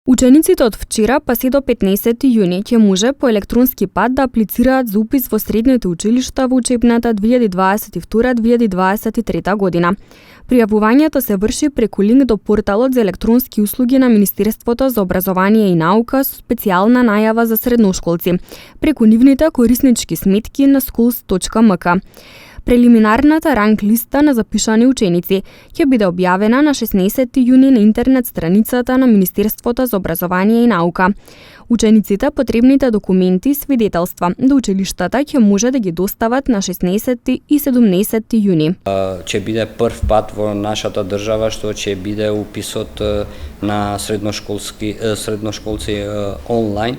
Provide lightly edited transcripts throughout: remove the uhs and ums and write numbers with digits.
Учениците од вчера па се до 15 јуни ќе може по електронски пат да аплицираат за упис во средните училишта во учебната 2022-2023 година. Пријавувањето се врши преку линк до порталот за електронски услуги на Министерството за образование и наука со специјална најава за средношколци, преку нивните кориснички сметки на schools.mk. Прелиминарната ранг листа на запишани ученици ќе биде објавена на 16 јуни на интернет страницата на Министерството за образование и наука. Учениците потребните документи и свидетелства до училиштата ќе може да ги достават на 16 и 17 јуни. Ќе биде прв пат во нашата држава што ќе биде уписот на средношколци онлайн.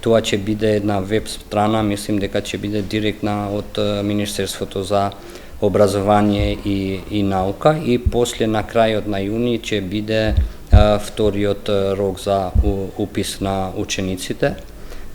Тоа ќе биде една веб страна, мислим дека ќе биде директна од Министерството за образование и наука и после на крајот на јуни ќе биде вториот рок за упис на учениците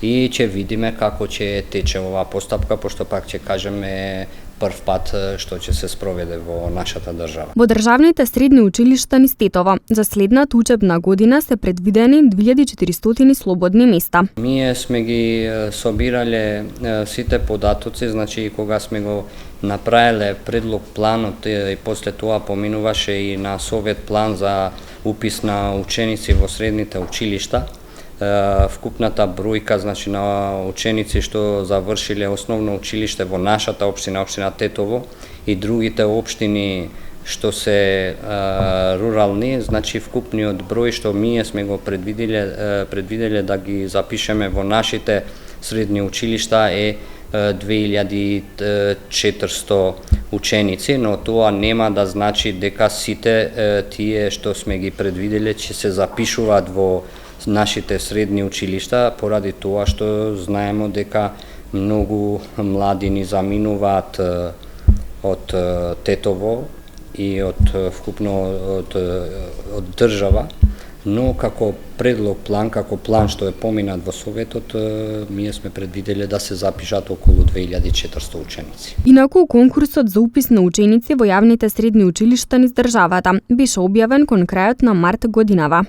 и ќе видиме како ќе тече оваа постапка, пошто пак ќе кажеме прв пат што ќе се спроведе во нашата држава. Во државните средни училишта низ Тетово за следната учебна година се предвидени 2400 слободни места. Ние сме ги собирале сите податоци, значи кога сме го направиле предлог планот и после тоа поминуваше и на совет план за упис на ученици во средните училишта. Вкупната бројка, значи на ученици што завршиле основно училиште во нашата општина, општина Тетово и другите општини што се рурални, значи вкупниот број што ние сме го предвиделе да ги запишеме во нашите средни училишта е 2400 ученици, но тоа нема да значи дека сите тие што сме ги предвиделе ќе се запишуваат во нашите средни училишта, поради тоа што знаеме дека многу млади ни заминуваат од Тетово и вкупно од држава, но како предлог план, како план што е поминат во Советот, ние сме предвиделе да се запишат околу 2400 ученици. Инаку конкурсот за упис на ученици во јавните средни училишта низ државата беше објавен кон крајот на март годинава.